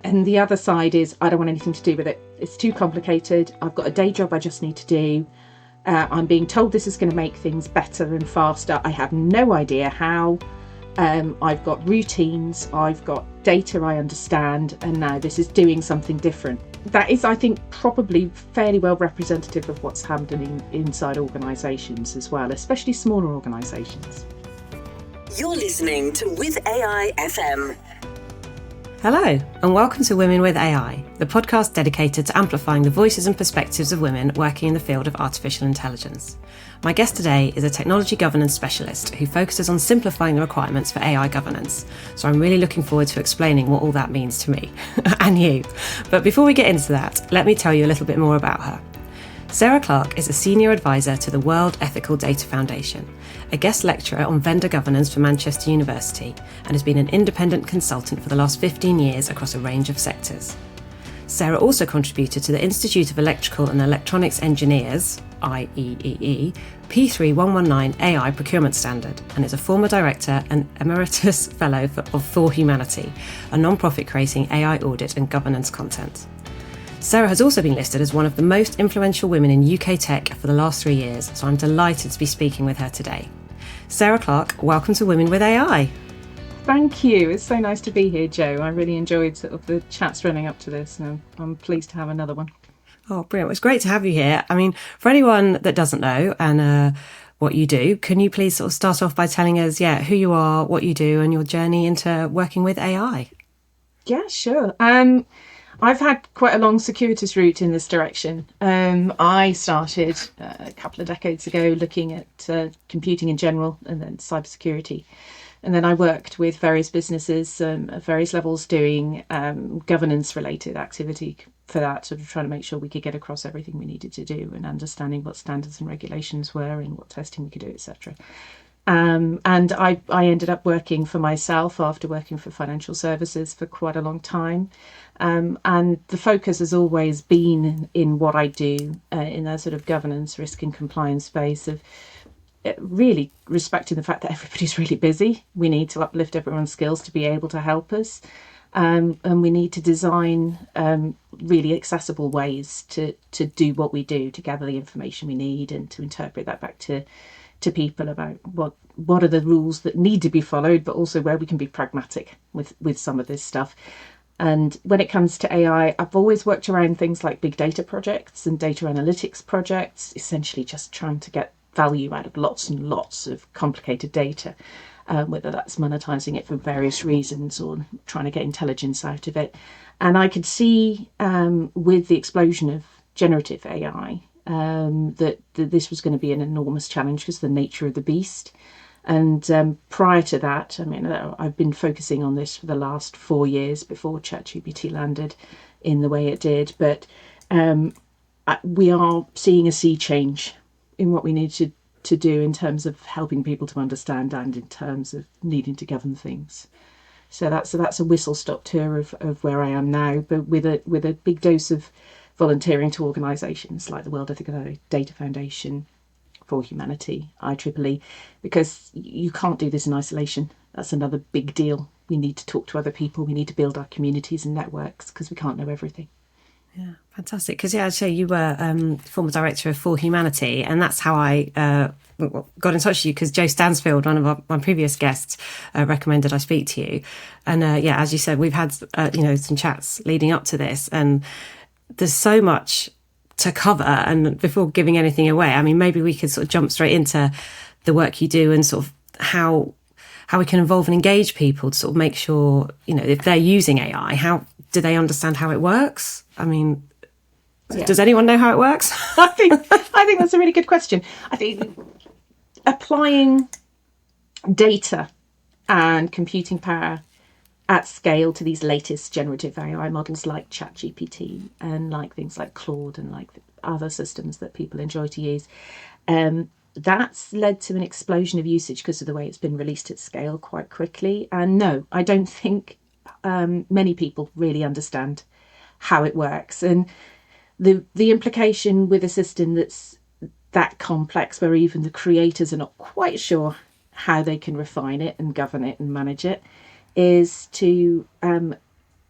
And the other side is, I don't want anything to do with it. It's too complicated. I've got a day job I just need to do. I'm being told this is going to make things better and faster. I have no idea how. I've got routines, I've got data I understand, and now this is doing something different. That is, I think, probably fairly well representative of what's happening inside organisations as well, especially smaller organisations. You're listening to With AI FM. Hello, and welcome to Women with AI, the podcast dedicated to amplifying the voices and perspectives of women working in the field of artificial intelligence. My guest today is a technology governance specialist who focuses on simplifying the requirements for AI governance. So I'm really looking forward to explaining what all that means to me and you. But before we get into that, let me tell you a little bit more about her. Sarah Clarke is a senior advisor to the World Ethical Data Foundation, a guest lecturer on vendor governance for Manchester University, and has been an independent consultant for the last 15 years across a range of sectors. Sarah also contributed to the Institute of Electrical and Electronics Engineers, IEEE, P3119 AI procurement standard, and is a former director and emeritus fellow For Humanity, a non-profit creating AI audit and governance content. Sarah has also been listed as one of the most influential women in UK tech for the last 3 years, so I'm delighted to be speaking with her today. Sarah Clarke, welcome to Women with AI. Thank you. It's so nice to be here, Jo. I really enjoyed sort of the chats running up to this, and I'm pleased to have another one. Oh, brilliant. It's great to have you here. I mean, for anyone that doesn't know and what you do, can you please sort of start off by telling us, who you are, what you do, and your journey into working with AI? Yeah, sure. I've had quite a long circuitous route in this direction. I started a couple of decades ago looking at computing in general and then cybersecurity. And then I worked with various businesses at various levels doing governance related activity for that, sort of trying to make sure we could get across everything we needed to do and understanding what standards and regulations were and what testing we could do, etc. And I ended up working for myself after working for financial services for quite a long time. And the focus has always been in what I do in that sort of governance, risk and compliance space of really respecting the fact that everybody's really busy. We need to uplift everyone's skills to be able to help us. And we need to design really accessible ways to do what we do, to gather the information we need and to interpret that back to people about what are the rules that need to be followed, but also where we can be pragmatic with some of this stuff. And when it comes to AI, I've always worked around things like big data projects and data analytics projects, essentially just trying to get value out of lots and lots of complicated data, whether that's monetizing it for various reasons or trying to get intelligence out of it. And I could see with the explosion of generative AI that this was going to be an enormous challenge because of the nature of the beast. And prior to that, I mean, I've been focusing on this for the last 4 years before ChatGPT landed in the way it did. But we are seeing a sea change in what we need to do in terms of helping people to understand and in terms of needing to govern things. So that's a whistle-stop tour of where I am now, but with a big dose of volunteering to organisations like the World Ethical Data Foundation, For Humanity, IEEE, because you can't do this in isolation. That's another big deal. We need to talk to other people. We need to build our communities and networks because we can't know everything. Yeah, fantastic. Because I'd say you were former director of For Humanity, and that's how I got in touch with you, because Joe Stansfield, one of my previous guests, recommended I speak to you. And as you said, we've had some chats leading up to this, and there's so much to cover. And before giving anything away, I mean, maybe we could sort of jump straight into the work you do and sort of how we can involve and engage people to sort of make sure, if they're using AI, how do they understand how it works? I mean, Does anyone know how it works? I think that's a really good question. I think applying data and computing power at scale to these latest generative AI models like ChatGPT and like things like Claude and like other systems that people enjoy to use, that's led to an explosion of usage because of the way it's been released at scale quite quickly. And no, I don't think many people really understand how it works. And the implication with a system that's that complex, where even the creators are not quite sure how they can refine it and govern it and manage it, is to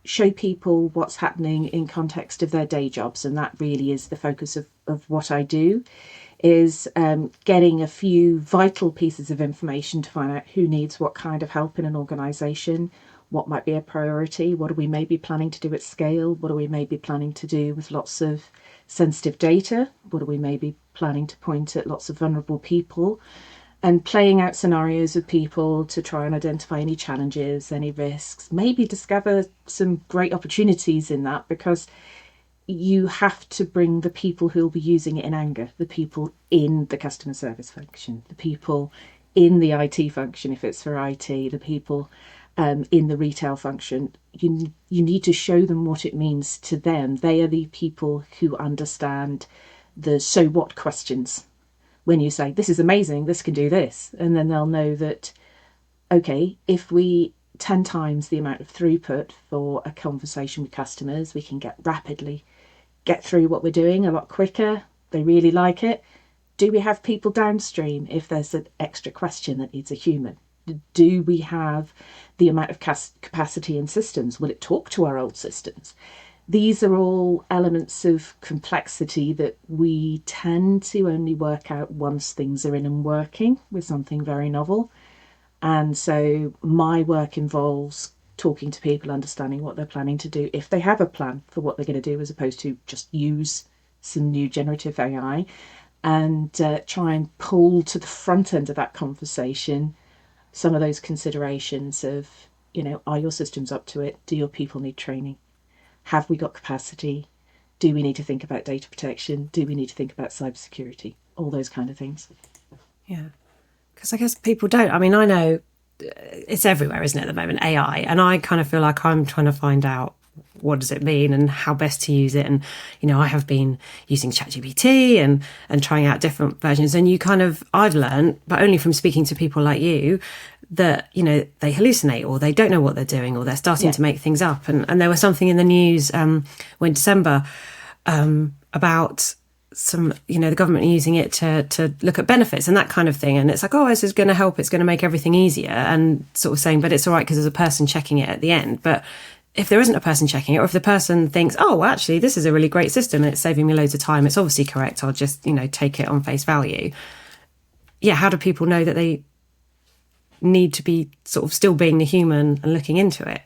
show people what's happening in context of their day jobs, and that really is the focus of what I do, is getting a few vital pieces of information to find out who needs what kind of help in an organisation, what might be a priority, what are we maybe planning to do at scale, what are we maybe planning to do with lots of sensitive data, what are we maybe planning to point at lots of vulnerable people, and playing out scenarios with people to try and identify any challenges, any risks, maybe discover some great opportunities in that, because you have to bring the people who will be using it in anger, the people in the customer service function, the people in the IT function, if it's for IT, the people in the retail function. You need to show them what it means to them. They are the people who understand the so what questions. When you say, this is amazing, this can do this, and then they'll know that, okay, if we 10 times the amount of throughput for a conversation with customers, we can rapidly get through what we're doing a lot quicker. They really like it. Do we have people downstream if there's an extra question that needs a human? Do we have the amount of capacity in systems? Will it talk to our old systems? These are all elements of complexity that we tend to only work out once things are in and working with something very novel. And so my work involves talking to people, understanding what they're planning to do, if they have a plan for what they're going to do, as opposed to just use some new generative AI, and try and pull to the front end of that conversation some of those considerations of, are your systems up to it? Do your people need training? Have we got capacity? Do we need to think about data protection? Do we need to think about cybersecurity? All those kind of things. Yeah. Because I guess people don't. I mean, I know it's everywhere, isn't it, at the moment, AI? And I kind of feel like I'm trying to find out what does it mean and how best to use it. And, I have been using ChatGPT and trying out different versions. And I've learned, but only from speaking to people like you, that, they hallucinate or they don't know what they're doing or they're starting to make things up. And there was something in the news in December about some, the government using it to look at benefits and that kind of thing. And it's like, oh, this is going to help. It's going to make everything easier, and sort of saying, but it's all right because there's a person checking it at the end. But if there isn't a person checking it, or if the person thinks, oh, well, actually, this is a really great system and it's saving me loads of time, it's obviously correct, I'll just, take it on face value. Yeah. How do people know that they need to be sort of still being the human and looking into it?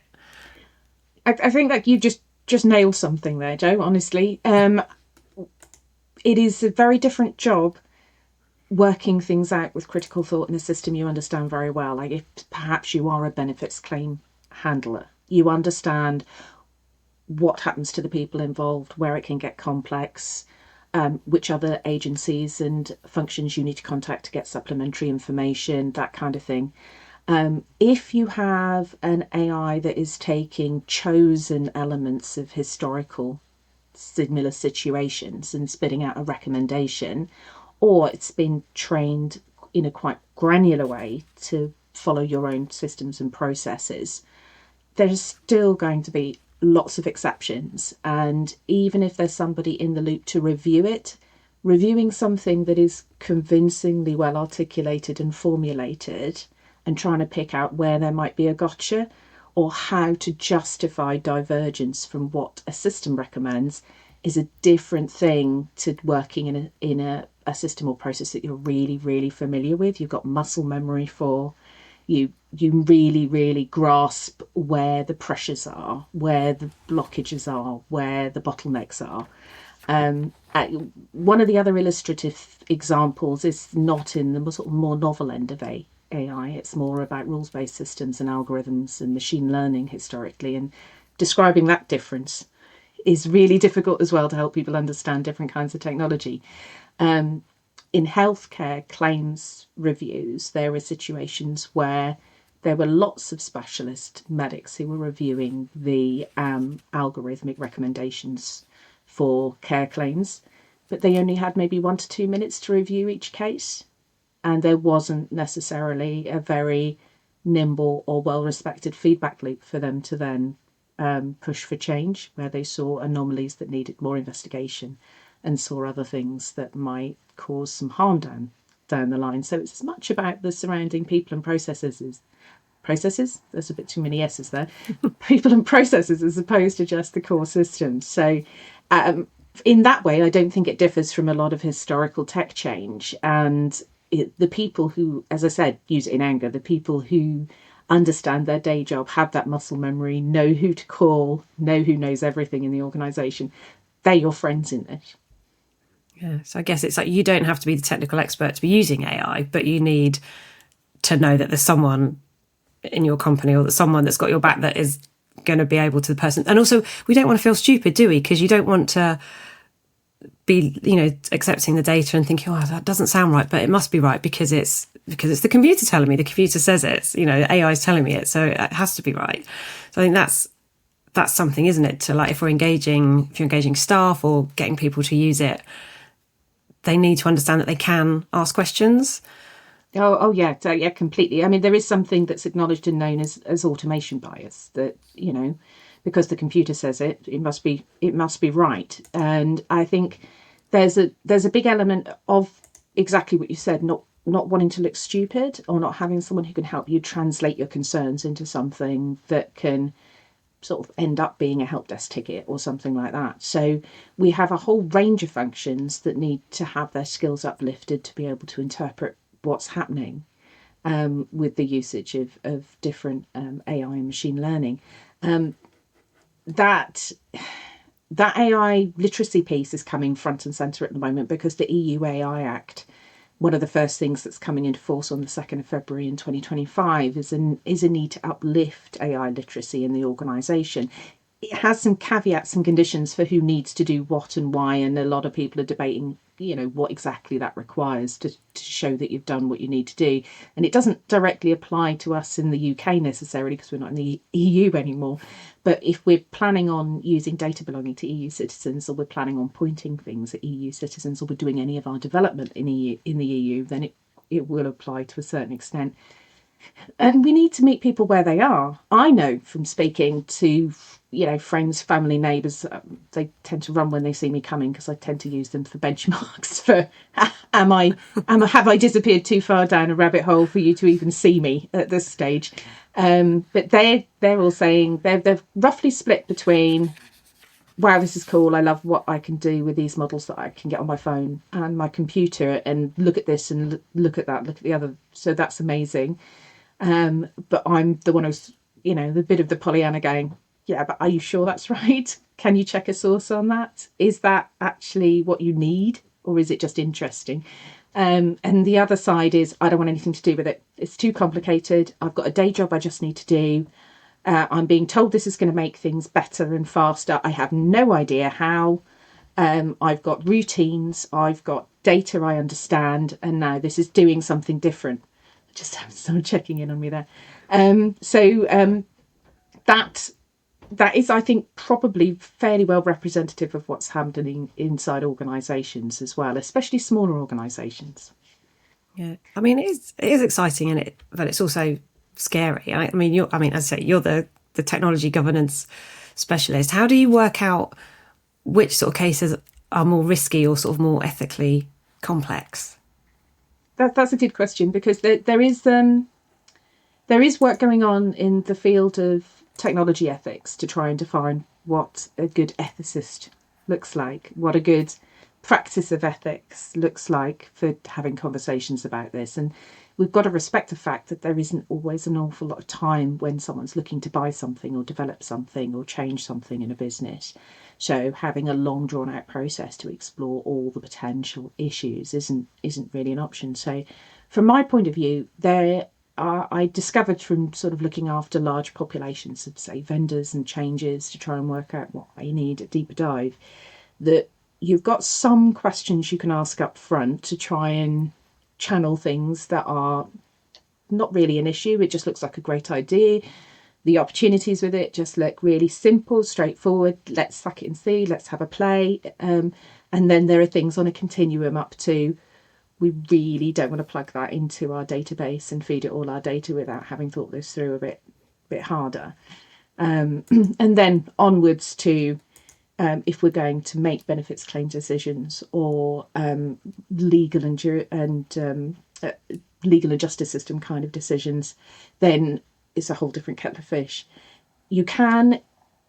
I think that you just nailed something there, Joe, honestly. It is a very different job working things out with critical thought in a system you understand very well. Like if perhaps you are a benefits claim handler, you understand what happens to the people involved, where it can get complex, which other agencies and functions you need to contact to get supplementary information, that kind of thing. If you have an AI that is taking chosen elements of historical similar situations and spitting out a recommendation, or it's been trained in a quite granular way to follow your own systems and processes, there's still going to be lots of exceptions. And even if there's somebody in the loop to review it, reviewing something that is convincingly well articulated and formulated and trying to pick out where there might be a gotcha or how to justify divergence from what a system recommends is a different thing to working in a system or process that you're really, really familiar with. You've got muscle memory for. You really, really grasp where the pressures are, where the blockages are, where the bottlenecks are. One of the other illustrative examples is not in the sort of more novel end of AI. It's more about rules-based systems and algorithms and machine learning historically, and describing that difference is really difficult as well to help people understand different kinds of technology. In healthcare claims reviews, there were situations where there were lots of specialist medics who were reviewing the algorithmic recommendations for care claims, but they only had maybe 1 to 2 minutes to review each case. And there wasn't necessarily a very nimble or well-respected feedback loop for them to then push for change, where they saw anomalies that needed more investigation and saw other things that might cause some harm down the line. So it's as much about the surrounding people and processes processes. There's a bit too many S's there. People and processes as opposed to just the core systems. So in that way, I don't think it differs from a lot of historical tech change. And the people who, as I said, use it in anger, the people who understand their day job, have that muscle memory, know who to call, know who knows everything in the organisation, they're your friends in this. Yeah, so I guess it's like you don't have to be the technical expert to be using AI, but you need to know that there's someone in your company or that someone that's got your back that is going to be able to the person. And also, we don't want to feel stupid, do we? Because you don't want to be, accepting the data and thinking, oh, that doesn't sound right, but it must be right because it's the computer telling me. The computer says it. AI is telling me it, so it has to be right. So I think that's something, isn't it? To if you're engaging staff or getting people to use it, they need to understand that they can ask questions. Oh yeah, completely. I mean, there is something that's acknowledged and known as automation bias. That because the computer says it must be right. And I think there's a big element of exactly what you said, not wanting to look stupid or not having someone who can help you translate your concerns into something that can sort of end up being a help desk ticket or something like that. So we have a whole range of functions that need to have their skills uplifted to be able to interpret what's happening with the usage of different AI and machine learning. That AI literacy piece is coming front and centre at the moment because the EU AI Act, one of the first things that's coming into force on the 2nd of February in 2025 is a need to uplift AI literacy in the organisation. It has some caveats and conditions for who needs to do what and why, and a lot of people are debating, what exactly that requires to show that you've done what you need to do. And it doesn't directly apply to us in the UK necessarily because we're not in the EU anymore. But if we're planning on using data belonging to EU citizens, or we're planning on pointing things at EU citizens, or we're doing any of our development in the EU, then it will apply to a certain extent. And we need to meet people where they are. I know from speaking to friends, family, neighbours, they tend to run when they see me coming because I tend to use them for benchmarks for have I disappeared too far down a rabbit hole for you to even see me at this stage. But they're all saying they're roughly split between, wow, this is cool, I love what I can do with these models that I can get on my phone and my computer, and look at this and look at that, look at the other, so that's amazing. But I'm the one who's, the bit of the Pollyanna going, yeah, but are you sure that's right? Can you check a source on that? Is that actually what you need? Or is it just interesting? And the other side is, I don't want anything to do with it. It's too complicated. I've got a day job I just need to do. I'm being told this is going to make things better and faster. I have no idea how. I've got routines. I've got data I understand. And now this is doing something different. Just have someone checking in on me there. That is, I think, probably fairly well representative of what's happening inside organisations as well, especially smaller organisations. Yeah, I mean, it is exciting, but it's also scary. I mean, as I say, you're the technology governance specialist. How do you work out which sort of cases are more risky or sort of more ethically complex? That's a good question, because there is work going on in the field of technology ethics to try and define what a good ethicist looks like, what a good practice of ethics looks like for having conversations about this. And we've got to respect the fact that there isn't always an awful lot of time when someone's looking to buy something or develop something or change something in a business. So having a long drawn out process to explore all the potential issues isn't really an option. So from my point of view, I discovered from sort of looking after large populations of, say, vendors and changes to try and work out what I need a deeper dive, that you've got some questions you can ask up front to try and channel things that are not really an issue. It just looks like a great idea. The opportunities with it just look really simple, straightforward. Let's suck it and see. Let's have a play. And then there are things on a continuum up to, we really don't want to plug that into our database and feed it all our data without having thought this through a bit harder. And then onwards to, if we're going to make benefits claim decisions or legal and justice system kind of decisions, then is a whole different kettle of fish. You can,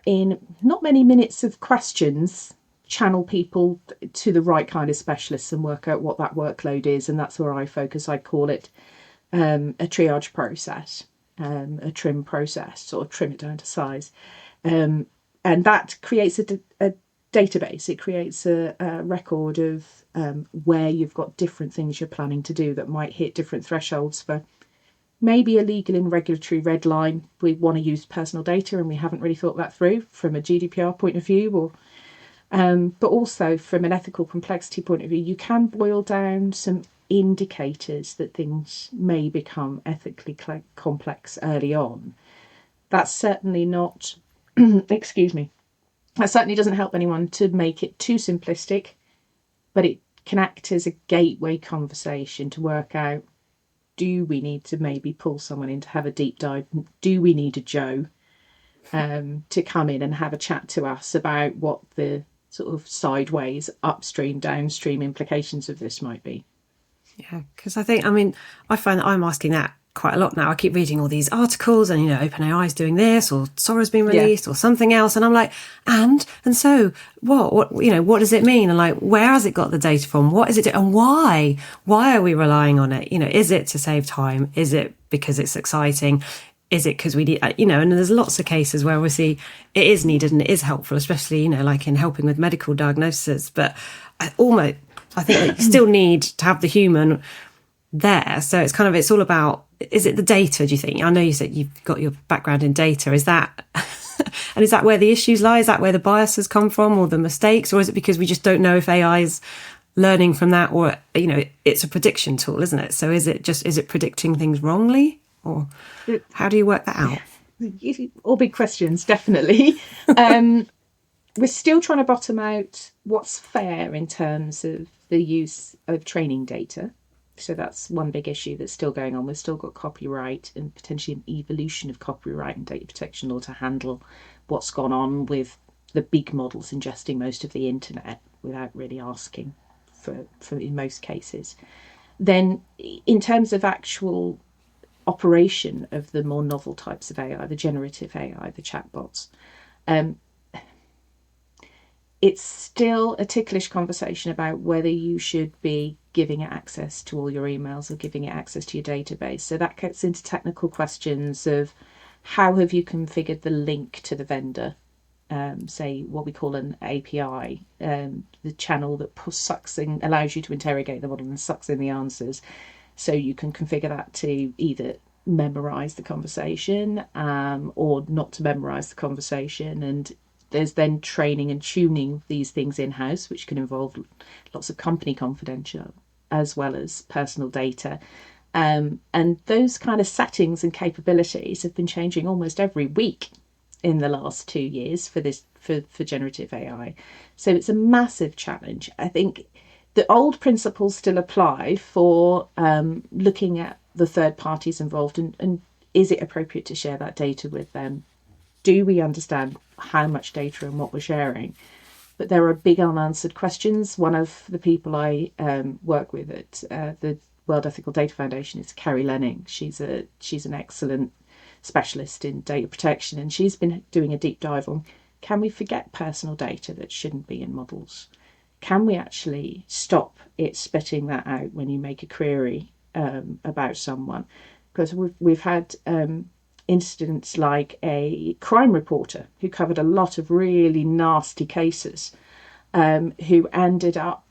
in not many minutes of questions, channel people to the right kind of specialists and work out what that workload is. And that's where I focus. I call it a triage process, a trim process, or trim it down to size. And that creates a database. It creates a record of where you've got different things you're planning to do that might hit different thresholds for maybe a legal and regulatory red line. We want to use personal data and we haven't really thought that through from a GDPR point of view, or but also from an ethical complexity point of view. You can boil down some indicators that things may become ethically complex early on. That's certainly not, excuse me, that certainly doesn't help anyone to make it too simplistic, but it can act as a gateway conversation to work out, do we need to maybe pull someone in to have a deep dive? Do we need a Joe to come in and have a chat to us about what the sort of sideways, upstream, downstream implications of this might be? Yeah, because I find that I'm asking that quite a lot now. I keep reading all these articles and, OpenAI is doing this, or Sora's been released, or something else. And I'm like, and so what, what does it mean? And like, where has it got the data from? What is it? And why are we relying on it? Is it to save time? Is it because it's exciting? Is it because we need, and there's lots of cases where obviously it is needed and it is helpful, especially, like in helping with medical diagnosis. But I think that you still need to have the human there. So it's all about, is it the data, do you think? I know you said you've got your background in data. Is that, and is that where the issues lie? Is that where the biases come from, or the mistakes? Or is it because we just don't know if AI is learning from that, or, it's a prediction tool, isn't it? So is it predicting things wrongly, or how do you work that out? All big questions, definitely. We're still trying to bottom out what's fair in terms of the use of training data. So that's one big issue that's still going on. We've still got copyright and potentially an evolution of copyright and data protection law to handle what's gone on with the big models ingesting most of the internet without really asking for in most cases. Then in terms of actual operation of the more novel types of AI, the generative AI, the chatbots, it's still a ticklish conversation about whether you should be giving it access to all your emails or giving it access to your database. So that gets into technical questions of how have you configured the link to the vendor, say what we call an API, the channel that sucks in, allows you to interrogate the model and sucks in the answers. So you can configure that to either memorize the conversation or not to memorize the conversation. And there's then training and tuning these things in-house, which can involve lots of company confidential as well as personal data. And those kind of settings and capabilities have been changing almost every week in the last 2 years for generative AI. So it's a massive challenge. I think the old principles still apply for looking at the third parties involved and is it appropriate to share that data with them? Do we understand how much data and what we're sharing? But there are big unanswered questions. One of the people I work with at the World Ethical Data Foundation is Carrie Lenning. She's an excellent specialist in data protection, and she's been doing a deep dive on, can we forget personal data that shouldn't be in models? Can we actually stop it spitting that out when you make a query about someone? Because we've had incidents like a crime reporter who covered a lot of really nasty cases, who ended up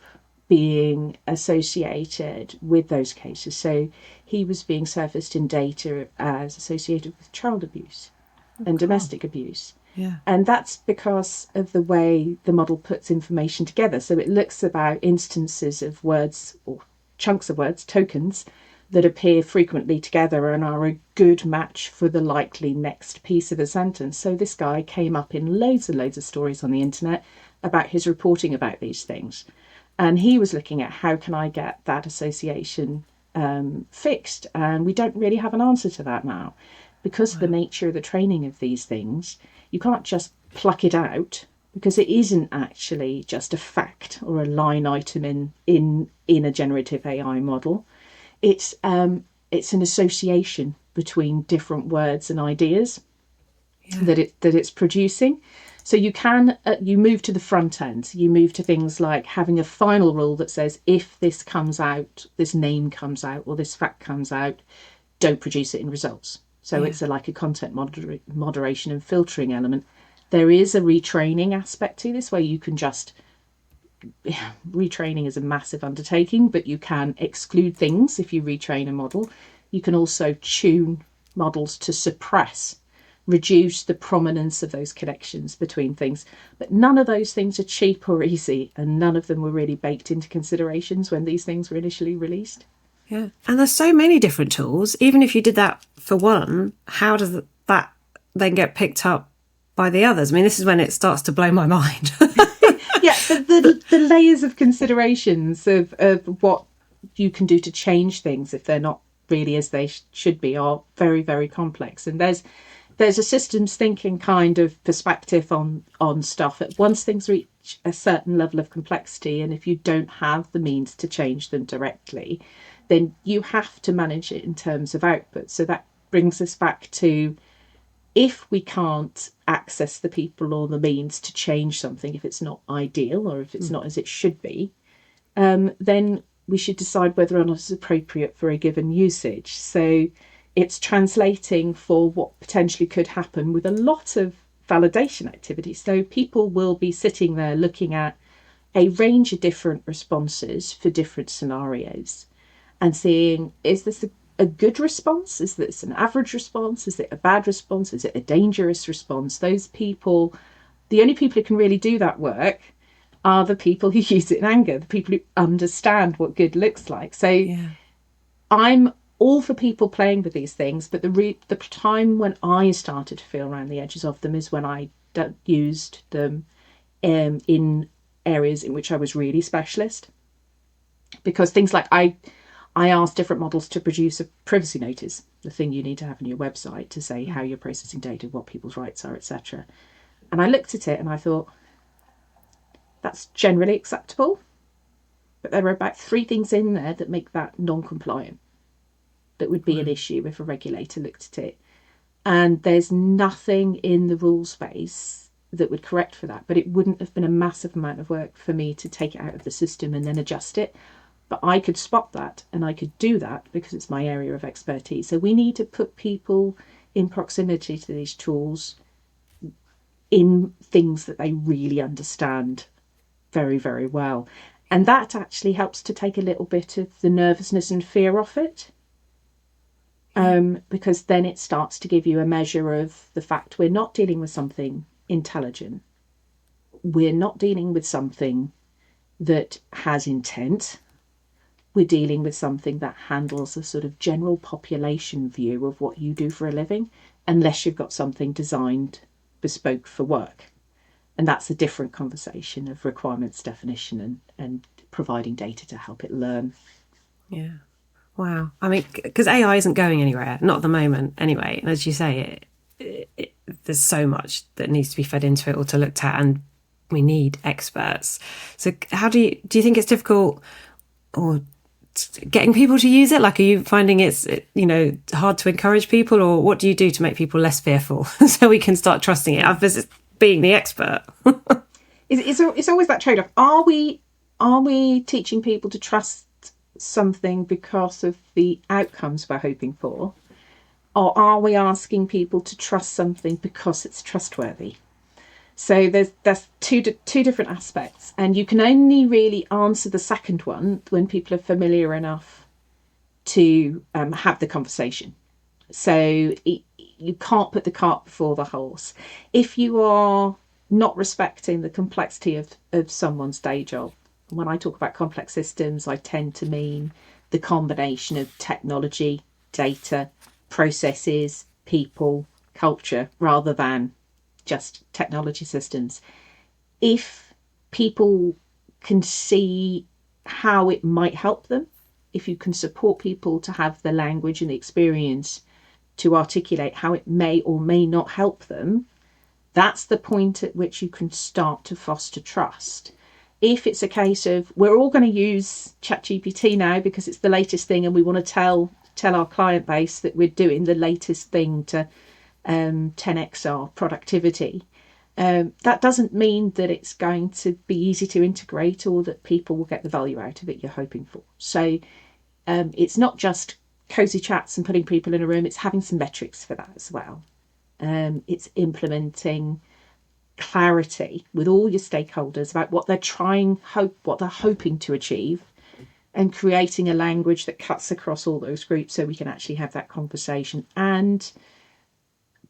being associated with those cases. So he was being surfaced in data as associated with child abuse and domestic abuse. Yeah. And that's because of the way the model puts information together. So it looks about instances of words or chunks of words, tokens, that appear frequently together and are a good match for the likely next piece of a sentence. So this guy came up in loads and loads of stories on the internet about his reporting about these things. And he was looking at how can I get that association fixed? And we don't really have an answer to that now. Because of the nature of the training of these things, you can't just pluck it out, because it isn't actually just a fact or a line item in a generative AI model. It's an association between different words and ideas that it's producing. So you move to the front end. You move to things like having a final rule that says, if this comes out, this name comes out, or this fact comes out, don't produce it in results. So it's like a content moderation and filtering element. There is a retraining aspect to this where you can just, retraining is a massive undertaking, but you can exclude things if you retrain a model. You can also tune models to suppress, reduce the prominence of those connections between things. But none of those things are cheap or easy, and none of them were really baked into considerations when these things were initially released. Yeah. And there's so many different tools. Even if you did that for one, how does that then get picked up by the others? I mean, this is when it starts to blow my mind. Yeah, the layers of considerations of what you can do to change things if they're not really as they should be are very, very complex. And there's a systems thinking kind of perspective on stuff. Once things reach a certain level of complexity, and if you don't have the means to change them directly, then you have to manage it in terms of output. So that brings us back to, if we can't access the people or the means to change something, if it's not ideal or if it's not as it should be, then we should decide whether or not it's appropriate for a given usage. So it's translating for what potentially could happen with a lot of validation activity. So people will be sitting there looking at a range of different responses for different scenarios and seeing, is this a good response? Is this an average response? Is it a bad response? Is it a dangerous response? Those people, the only people who can really do that work are the people who use it in anger, the people who understand what good looks like. So I'm all for people playing with these things, but the time when I started to feel around the edges of them is when I used them in areas in which I was really specialist. Because things like I asked different models to produce a privacy notice, the thing you need to have on your website to say how you're processing data, what people's rights are, etc. And I looked at it and I thought, that's generally acceptable. But there are about 3 things in there that make that non-compliant. That would be an issue if a regulator looked at it. And there's nothing in the rule space that would correct for that. But it wouldn't have been a massive amount of work for me to take it out of the system and then adjust it. But I could spot that and I could do that because it's my area of expertise. So we need to put people in proximity to these tools in things that they really understand very, very well. And that actually helps to take a little bit of the nervousness and fear off it. Because then it starts to give you a measure of the fact we're not dealing with something intelligent. We're not dealing with something that has intent. We're dealing with something that handles a sort of general population view of what you do for a living, unless you've got something designed bespoke for work. And that's a different conversation of requirements definition and providing data to help it learn. Yeah. Wow. I mean, because AI isn't going anywhere, not at the moment anyway. And as you say, there's so much that needs to be fed into it or to looked at, and we need experts. So how do you think it's difficult or getting people to use it? Like, are you finding it's, hard to encourage people, or what do you do to make people less fearful so we can start trusting it versus being the expert? It's always that trade-off. Are we teaching people to trust something because of the outcomes we're hoping for, or are we asking people to trust something because it's trustworthy? So there's two different aspects, and you can only really answer the second one when people are familiar enough to have the conversation. So you can't put the cart before the horse. If you are not respecting the complexity of someone's day job, when I talk about complex systems, I tend to mean the combination of technology, data, processes, people, culture, rather than just technology systems. If people can see how it might help them, if you can support people to have the language and the experience to articulate how it may or may not help them, that's the point at which you can start to foster trust. If it's a case of we're all going to use ChatGPT now because it's the latest thing and we want to tell tell our client base that we're doing the latest thing to 10x our productivity, that doesn't mean that it's going to be easy to integrate or that people will get the value out of it you're hoping for. So it's not just cozy chats and putting people in a room, it's having some metrics for that as well. It's implementing clarity with all your stakeholders about what what they're hoping to achieve, and creating a language that cuts across all those groups so we can actually have that conversation, and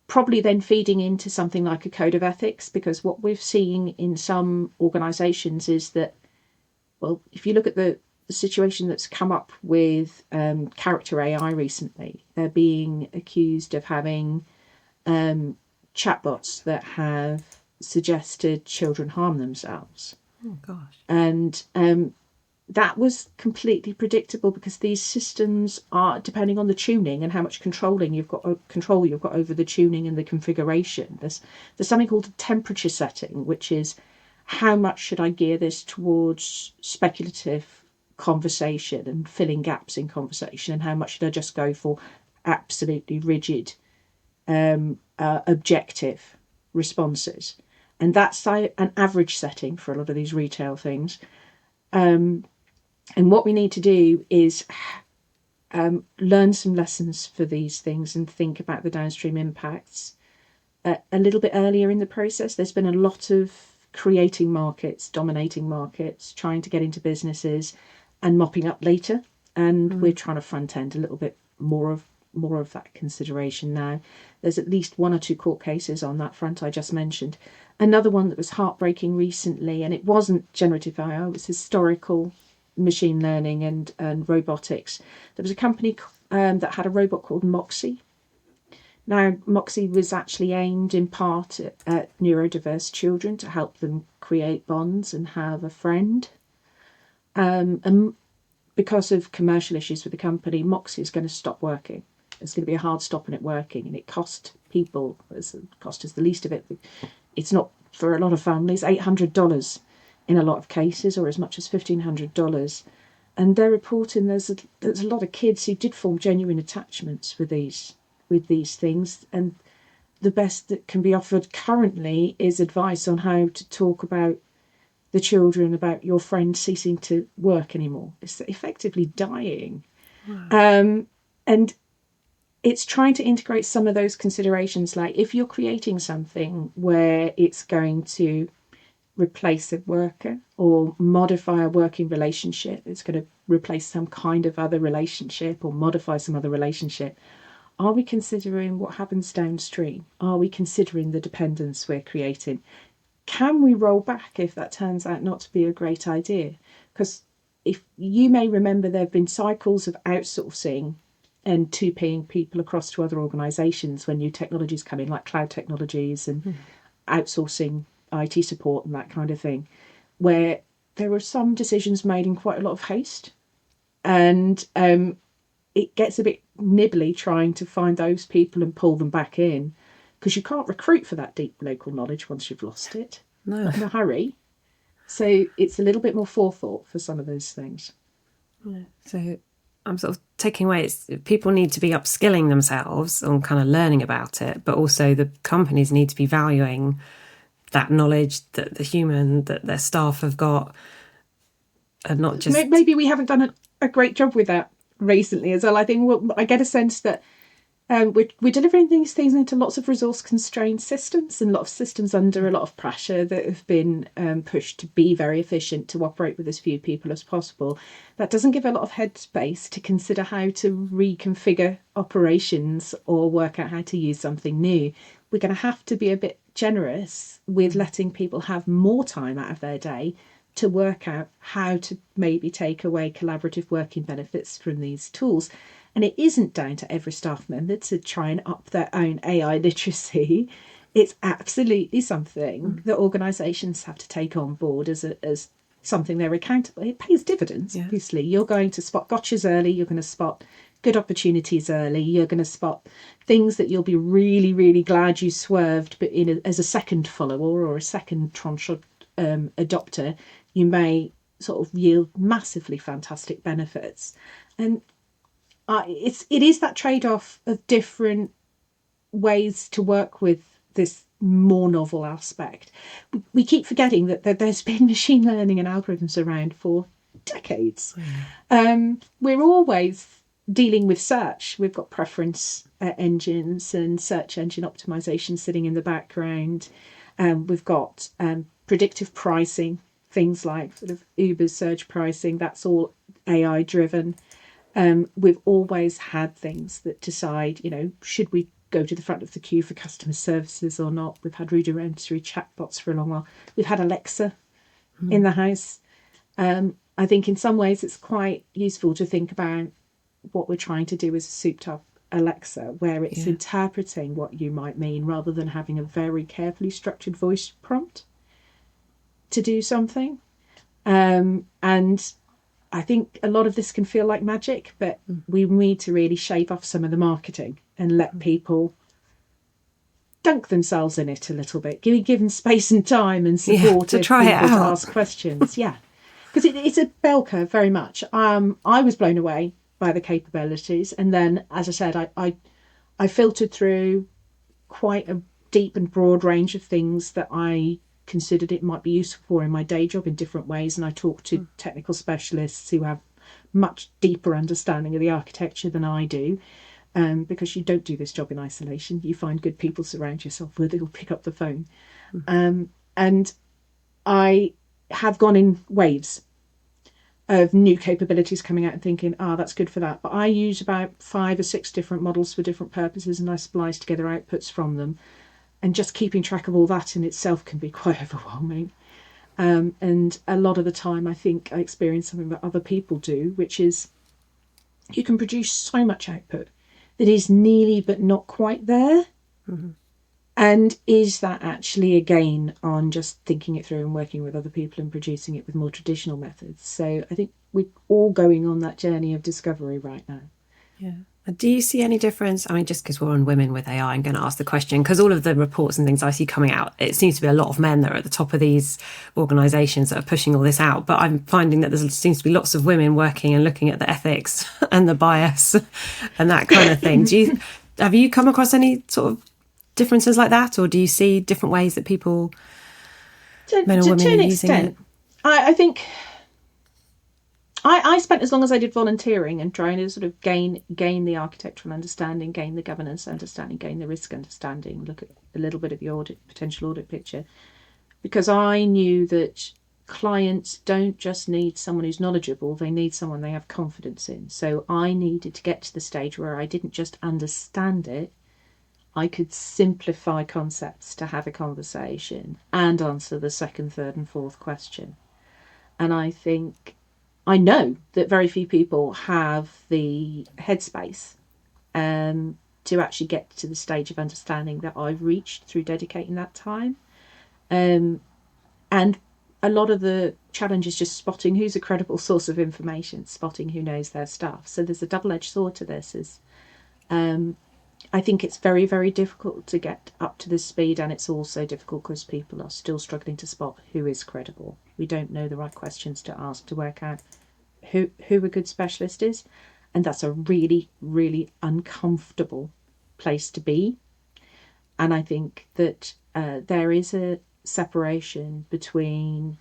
probably then feeding into something like a code of ethics, because what we've seen in some organizations is that, well, if you look at the situation that's come up with character AI recently, they're being accused of having chatbots that have suggested children harm themselves. Oh gosh. And that was completely predictable, because these systems are, depending on the tuning and how much control you've got over the tuning and the configuration. There's something called a temperature setting, which is how much should I gear this towards speculative conversation and filling gaps in conversation, and how much should I just go for absolutely rigid objective responses. And that's an average setting for a lot of these retail things. And what we need to do is learn some lessons for these things and think about the downstream impacts a little bit earlier in the process. There's been a lot of creating markets, dominating markets, trying to get into businesses and mopping up later. And we're trying to front end a little bit more of that consideration now. There's at least 1 or 2 court cases on that front I just mentioned. Another one that was heartbreaking recently, and it wasn't generative AI, it was historical machine learning and robotics. There was a company that had a robot called Moxie. Now, Moxie was actually aimed in part at neurodiverse children to help them create bonds and have a friend. And because of commercial issues with the company, Moxie is going to stop working. There's going to be a hard stop in it working, and it cost people, cost is the least of it. It's not, for a lot of families, $800 in a lot of cases, or as much as $1,500. And they're reporting there's a lot of kids who did form genuine attachments with these things. And the best that can be offered currently is advice on how to talk about the children, about your friend ceasing to work anymore. It's effectively dying. Wow. And it's trying to integrate some of those considerations, like if you're creating something where it's going to replace a worker or modify a working relationship, it's going to replace some kind of other relationship or modify some other relationship, are we considering what happens downstream? Are we considering the dependence we're creating? Can we roll back if that turns out not to be a great idea? Because if you may remember, there have been cycles of outsourcing and 2Ping people across to other organisations when new technologies come in, like cloud technologies and outsourcing IT support and that kind of thing, where there were some decisions made in quite a lot of haste. And it gets a bit nibbly trying to find those people and pull them back in, because you can't recruit for that deep local knowledge once you've lost it. No. Not in a hurry. So it's a little bit more forethought for some of those things. Yeah. So I'm sort of taking away, people need to be upskilling themselves on kind of learning about it, but also the companies need to be valuing that knowledge that the human, that their staff have got, and not just... Maybe we haven't done a great job with that recently as well. I think I get a sense that we're delivering these things into lots of resource-constrained systems, and a lot of systems under a lot of pressure that have been pushed to be very efficient, to operate with as few people as possible. That doesn't give a lot of headspace to consider how to reconfigure operations or work out how to use something new. We're going to have to be a bit generous with letting people have more time out of their day to work out how to maybe take away collaborative working benefits from these tools. And it isn't down to every staff member to try and up their own AI literacy. It's absolutely something that organisations have to take on board as something they're accountable. It pays dividends, obviously. You're going to spot gotchas early. You're going to spot good opportunities early. You're going to spot things that you'll be really, really glad you swerved, but as a second follower or a second tranche adopter, you may sort of yield massively fantastic benefits. And it is that trade-off of different ways to work with this more novel aspect. We keep forgetting that there's been machine learning and algorithms around for decades. We're always dealing with search. We've got preference engines and search engine optimization sitting in the background. We've got predictive pricing, things like sort of Uber's surge pricing. That's all AI driven. We've always had things that decide, should we go to the front of the queue for customer services or not? We've had rudimentary chatbots for a long while. We've had Alexa in the house. I think in some ways it's quite useful to think about what we're trying to do as a souped up Alexa, where it's interpreting what you might mean rather than having a very carefully structured voice prompt to do something. And I think a lot of this can feel like magic, but we need to really shave off some of the marketing and let people dunk themselves in it a little bit, give them space and time and support to of try it people to out. ask questions. Because it's a bell curve very much. I was blown away by the capabilities, and then, as I said, I filtered through quite a deep and broad range of things that I considered it might be useful for in my day job in different ways, and I talked to technical specialists who have much deeper understanding of the architecture than I do, because you don't do this job in isolation. You find good people, surround yourself with, who'll pick up the phone. And I have gone in waves of new capabilities coming out and thinking, that's good for that. But I use about 5 or 6 different models for different purposes, and I splice together outputs from them. And just keeping track of all that in itself can be quite overwhelming. And a lot of the time, I think I experience something that other people do, which is you can produce so much output that is nearly but not quite there. And is that actually a gain on just thinking it through and working with other people and producing it with more traditional methods? So I think we're all going on that journey of discovery right now. Yeah. Do you see any difference? I mean, just because we're on Women with AI, I'm going to ask the question, because all of the reports and things I see coming out, it seems to be a lot of men that are at the top of these organisations that are pushing all this out. But I'm finding that there seems to be lots of women working and looking at the ethics and the bias and that kind of thing. Have you come across any sort of differences like that, or do you see different ways that people, men or women, to an are using extent, it? I think I spent as long as I did volunteering and trying to sort of gain the architectural understanding, gain the governance understanding, gain the risk understanding, look at a little bit of the potential audit picture, because I knew that clients don't just need someone who's knowledgeable, they need someone they have confidence in. So I needed to get to the stage where I didn't just understand it, I could simplify concepts to have a conversation and answer the second, third and fourth question. And I know that very few people have the headspace to actually get to the stage of understanding that I've reached through dedicating that time. And a lot of the challenge is just spotting who's a credible source of information, spotting who knows their stuff. So there's a double-edged sword to this. I think it's very, very difficult to get up to this speed, and it's also difficult because people are still struggling to spot who is credible. We don't know the right questions to ask to work out who a good specialist is, and that's a really, really uncomfortable place to be. And I think that there is a separation between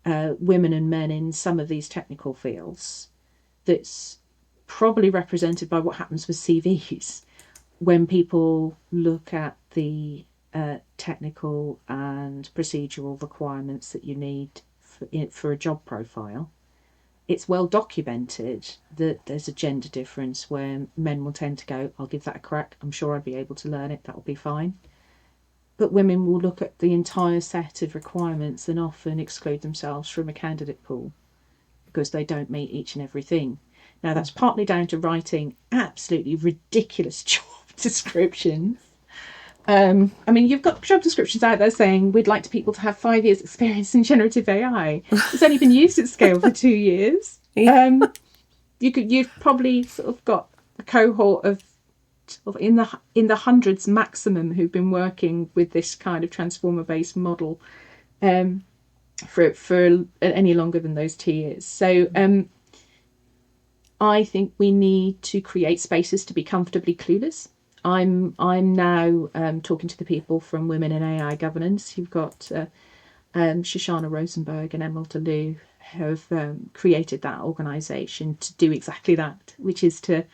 women and men in some of these technical fields that's probably represented by what happens with CVs. When people look at the technical and procedural requirements that you need for a job profile, it's well documented that there's a gender difference where men will tend to go, I'll give that a crack, I'm sure I'd be able to learn it, that'll be fine. But women will look at the entire set of requirements and often exclude themselves from a candidate pool because they don't meet each and every thing. Now, that's partly down to writing absolutely ridiculous job descriptions. I mean, you've got job descriptions out there saying we'd like people to have 5 years experience in generative AI. It's only been used at scale for 2 years. You've probably sort of got a cohort of in the hundreds maximum who've been working with this kind of transformer based model for any longer than those 2 years. So I think we need to create spaces to be comfortably clueless. I'm now talking to the people from Women in AI Governance. You've got Shoshana Rosenberg and Emerald Alou have created that organisation to do exactly that, which is to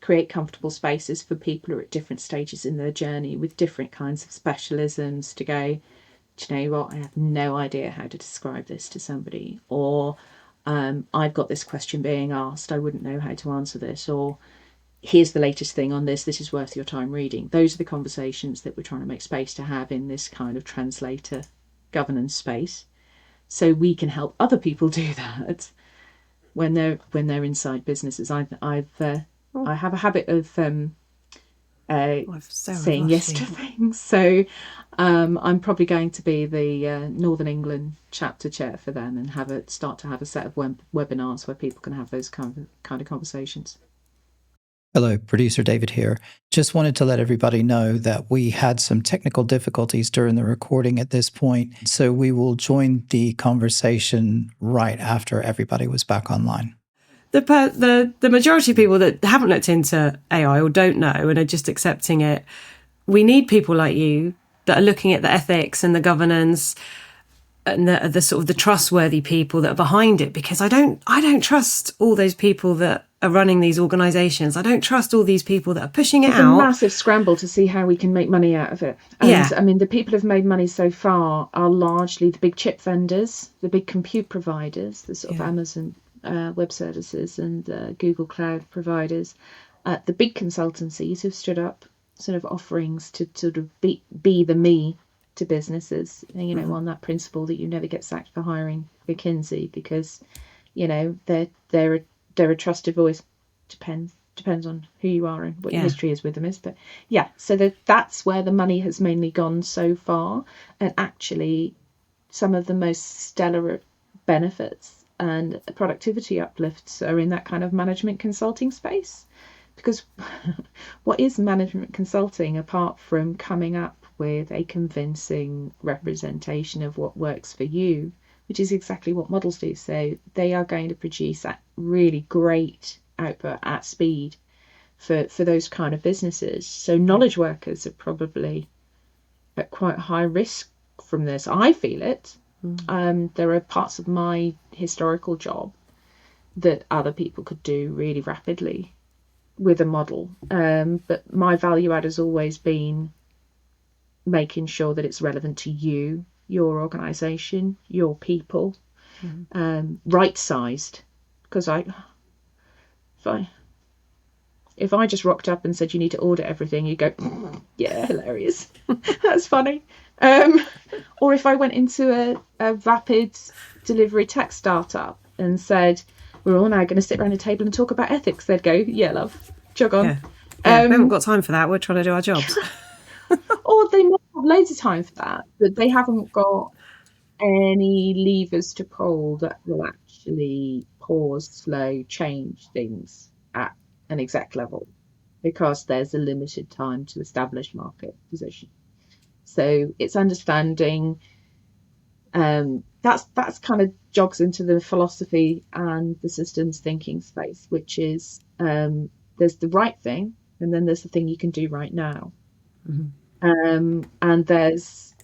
create comfortable spaces for people who are at different stages in their journey with different kinds of specialisms to go, do you know what, I have no idea how to describe this to somebody, or I've got this question being asked, I wouldn't know how to answer this, or here's the latest thing on this is worth your time reading. Those are the conversations that we're trying to make space to have in this kind of translator governance space, so we can help other people do that when they're inside businesses. I have a habit of saying yes to things, so I'm probably going to be the Northern England chapter chair for them and start to have a set of webinars where people can have those kind of conversations. Hello, producer David here. Just wanted to let everybody know that we had some technical difficulties during the recording at this point, so we will join the conversation right after everybody was back online. The majority of people that haven't looked into AI or don't know and are just accepting it, we need people like you that are looking at the ethics and the governance and the sort of the trustworthy people that are behind it, because I don't trust all those people that are running these organisations. I don't trust all these people that are pushing it out. It's a massive scramble to see how we can make money out of it. And yeah. I mean, the people who've made money so far are largely the big chip vendors, the big compute providers, the sort of Amazon Web Services and Google Cloud providers, the big consultancies who've stood up sort of offerings to sort of be the me to businesses, you know, on that principle that you never get sacked for hiring McKinsey because, you know, they're a trusted voice. Depends on who you are and what your history is with them is, but yeah, so that's where the money has mainly gone so far. And actually some of the most stellar benefits and productivity uplifts are in that kind of management consulting space, because what is management consulting apart from coming up with a convincing representation of what works for you, which is exactly what models do. So they are going to produce that really great output at speed for those kind of businesses. So knowledge workers are probably at quite high risk from this. I feel it. There are parts of my historical job that other people could do really rapidly with a model. But my value add has always been making sure that it's relevant to you, your organisation, your people, right-sized. Because if I just rocked up and said you need to audit everything, you go, yeah, hilarious, that's funny. Or if I went into a rapid delivery tech startup and said we're all now going to sit around a table and talk about ethics, they'd go, yeah, love, jog on. We haven't got time for that. We're trying to do our jobs. Or they might have loads of time for that, but they haven't got any levers to pull that will actually pause, slow, change things at an exec level, because there's a limited time to establish market position. So it's understanding that's kind of jogs into the philosophy and the systems thinking space, which is there's the right thing and then there's the thing you can do right now. And there's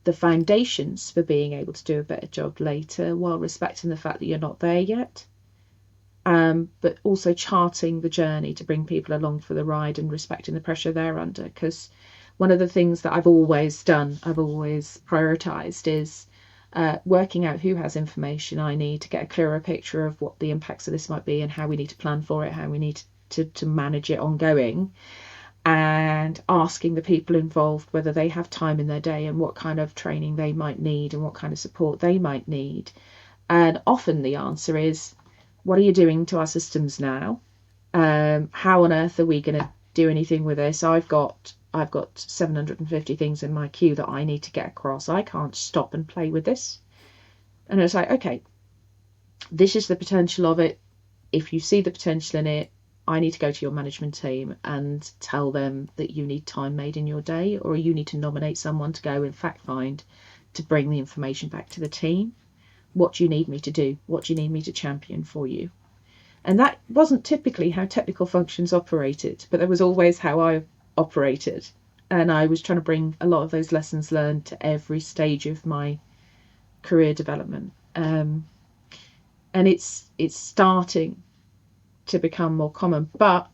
the foundations for being able to do a better job later while respecting the fact that you're not there yet, but also charting the journey to bring people along for the ride and respecting the pressure they're under. Because one of the things that I've always prioritized is working out who has information I need to get a clearer picture of what the impacts of this might be and how we need to plan for it, how we need to manage it ongoing, and asking the people involved whether they have time in their day and what kind of training they might need and what kind of support they might need. And often the answer is, what are you doing to our systems now? How on earth are we going to do anything with this? I've got 750 things in my queue that I need to get across. I can't stop and play with this. And it's like, okay, this is the potential of it. If you see the potential in it, I need to go to your management team and tell them that you need time made in your day, or you need to nominate someone to go and fact find to bring the information back to the team. What do you need me to do? What do you need me to champion for you? And that wasn't typically how technical functions operated, but that was always how I operated. And I was trying to bring a lot of those lessons learned to every stage of my career development. And it's starting to become more common, but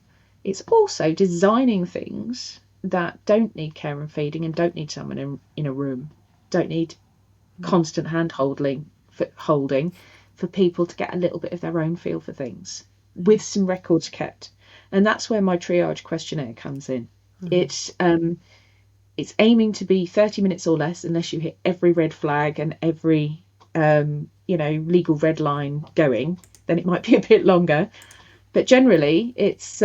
it's also designing things that don't need care and feeding and don't need someone in a room, don't need constant hand holding for people to get a little bit of their own feel for things with some records kept. And that's where my triage questionnaire comes in. It's aiming to be 30 minutes or less, unless you hit every red flag and every legal red line going, then it might be a bit longer. But generally it's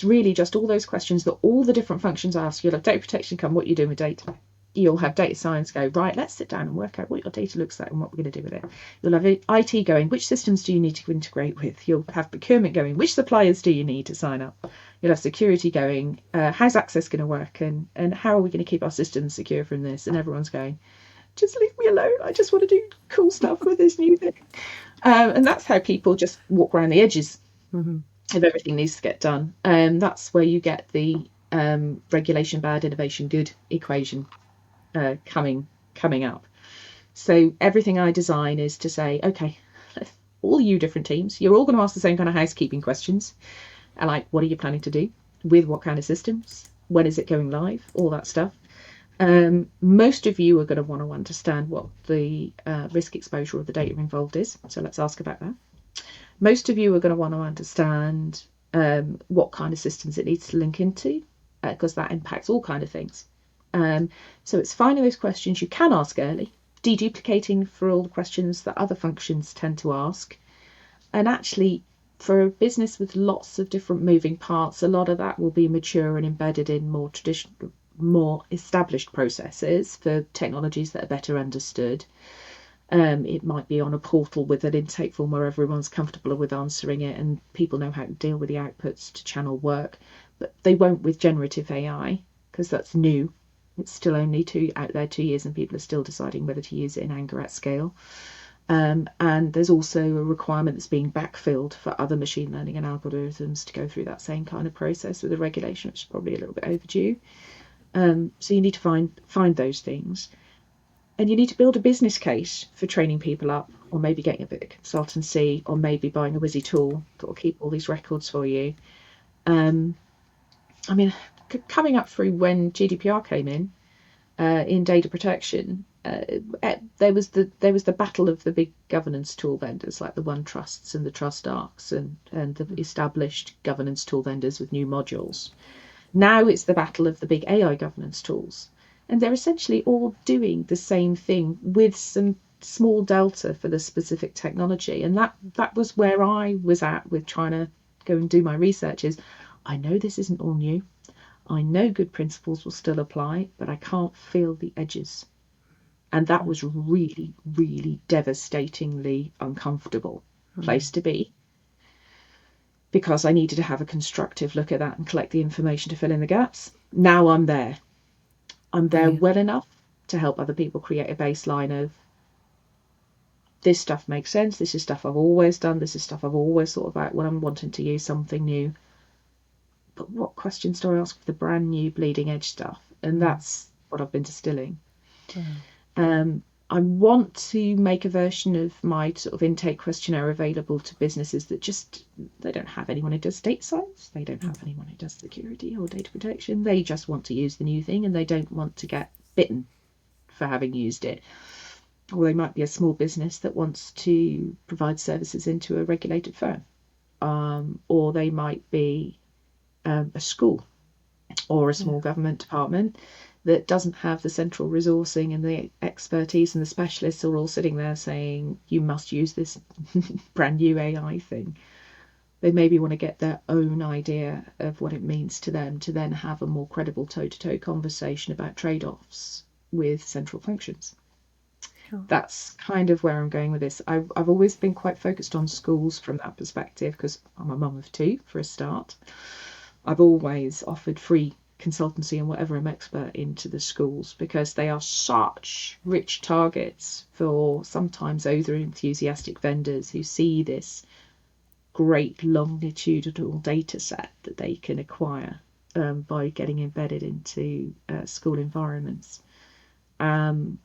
really just all those questions that all the different functions ask. You'll have data protection come, what you're doing with data. You'll have data science go, right, let's sit down and work out what your data looks like and what we're going to do with it. You'll have IT going, which systems do you need to integrate with? You'll have procurement going, which suppliers do you need to sign up? You'll have security going, how's access going to work, and how are we going to keep our systems secure from this? And everyone's going, just leave me alone. I just want to do cool stuff with this new thing. And that's how people just walk around the edges of everything needs to get done. That's where you get the regulation bad, innovation good equation coming up. So everything I design is to say, okay, all you different teams, you're all going to ask the same kind of housekeeping questions. Like, what are you planning to do? With what kind of systems? When is it going live? All that stuff. Most of you are going to want to understand what the risk exposure of the data involved is. So let's ask about that. Most of you are going to want to understand what kind of systems it needs to link into, because that impacts all kind of things. So it's finding those questions you can ask early, deduplicating for all the questions that other functions tend to ask. And actually, for a business with lots of different moving parts, a lot of that will be mature and embedded in more traditional, more established processes for technologies that are better understood. It might be on a portal with an intake form where everyone's comfortable with answering it and people know how to deal with the outputs to channel work, but they won't with generative AI because that's new. It's still only out there 2 years and people are still deciding whether to use it in anger at scale. And there's also a requirement that's being backfilled for other machine learning and algorithms to go through that same kind of process with a regulation, which is probably a little bit overdue. So you need to find those things. And you need to build a business case for training people up, or maybe getting a bit of consultancy, or maybe buying a whizzy tool that will keep all these records for you. Coming up through when GDPR came in data protection, there was the battle of the big governance tool vendors like the OneTrusts and the TrustArcs and the established governance tool vendors with new modules. Now it's the battle of the big AI governance tools. And they're essentially all doing the same thing with some small delta for the specific technology. And that was where I was at with trying to go and do my research. Is I know this isn't all new. I know good principles will still apply, but I can't feel the edges. And that was really, really devastatingly uncomfortable place to be, because I needed to have a constructive look at that and collect the information to fill in the gaps. Now I'm there. I'm there well enough to help other people create a baseline of this stuff makes sense, this is stuff I've always done, this is stuff I've always thought about when I'm wanting to use something new. But what questions do I ask for the brand new bleeding edge stuff? And that's what I've been distilling. I want to make a version of my sort of intake questionnaire available to businesses that they don't have anyone who does data science, they don't have anyone who does security or data protection, they just want to use the new thing and they don't want to get bitten for having used it. Or they might be a small business that wants to provide services into a regulated firm, or they might be a school or a small government department that doesn't have the central resourcing and the expertise, and the specialists are all sitting there saying, you must use this brand new AI thing. They maybe want to get their own idea of what it means to them to then have a more credible toe-to-toe conversation about trade-offs with central functions. Sure. That's kind of where I'm going with this. I've always been quite focused on schools from that perspective because I'm a mum of two for a start. I've always offered free consultancy and whatever I'm expert into the schools, because they are such rich targets for sometimes over enthusiastic vendors who see this great longitudinal data set that they can acquire by getting embedded into school environments. And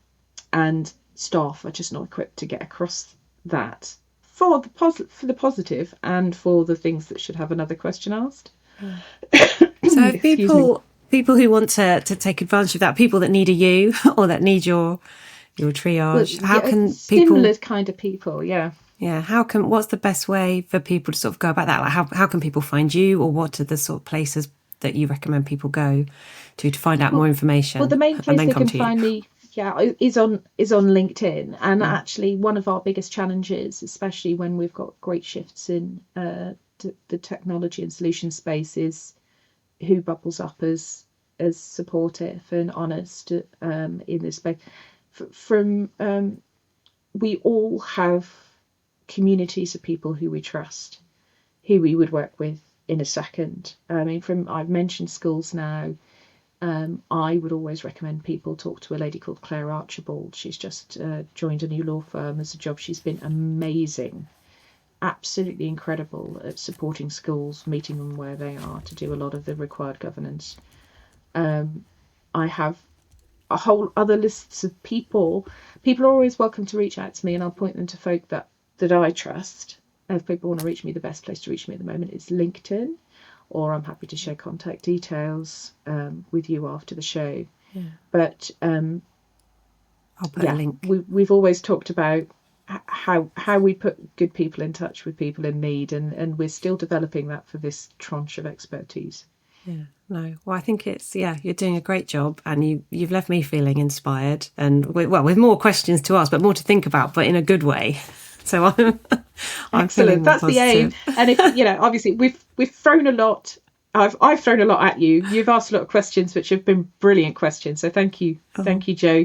staff are just not equipped to get across that for the positive and for the things that should have another question asked. So if people who want to take advantage of that, people that need a you or that need your triage, Well, how can people... Similar kind of people, yeah. Yeah, what's the best way for people to sort of go about that? Like how can people find you, or what are the sort of places that you recommend people go to find out more information? Well, the main place they can find me, is on LinkedIn. And actually, one of our biggest challenges, especially when we've got great shifts in the technology and solution space, is who bubbles up as supportive and honest in this space. We all have communities of people who we trust, who we would work with in a second. I mean, I've mentioned schools now. I would always recommend people talk to a lady called Claire Archibald. She's just joined a new law firm as a job. She's been amazing, absolutely incredible at supporting schools, meeting them where they are to do a lot of the required governance. I have a whole other lists of people. People are always welcome to reach out to me, and I'll point them to folk that I trust. If people want to reach me, the best place to reach me at the moment is LinkedIn, or I'm happy to share contact details with you after the show. Yeah. But I'll put a link. We've always talked about how we put good people in touch with people in need, and we're still developing that for this tranche of expertise. Yeah, no. Well, I think you're doing a great job, and you've left me feeling inspired, and with more questions to ask, but more to think about, but in a good way. So I'm feeling That's positive. The aim. And if obviously we've thrown a lot. I've thrown a lot at you. You've asked a lot of questions, which have been brilliant questions. So thank you, thank you, Jo.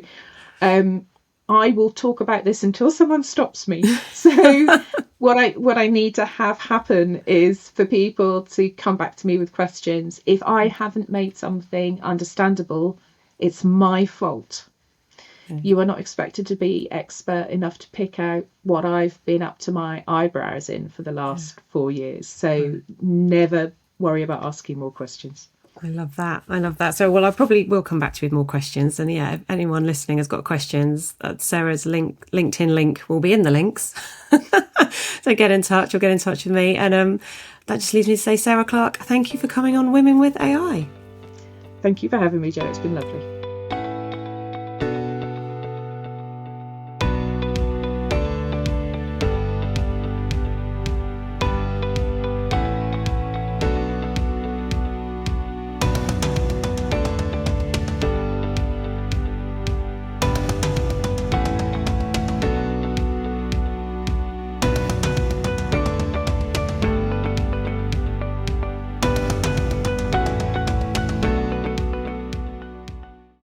I will talk about this until someone stops me. So what I need to have happen is for people to come back to me with questions. If I haven't made something understandable, it's my fault. You are not expected to be expert enough to pick out what I've been up to my eyebrows in for the last 4 years. So never worry about asking more questions. I love that. So, I probably will come back to you with more questions. And if anyone listening has got questions, Sarah's LinkedIn link will be in the links. So get in touch or get in touch with me. And that just leaves me to say, Sarah Clarke, thank you for coming on Women with AI. Thank you for having me, Jo. It's been lovely.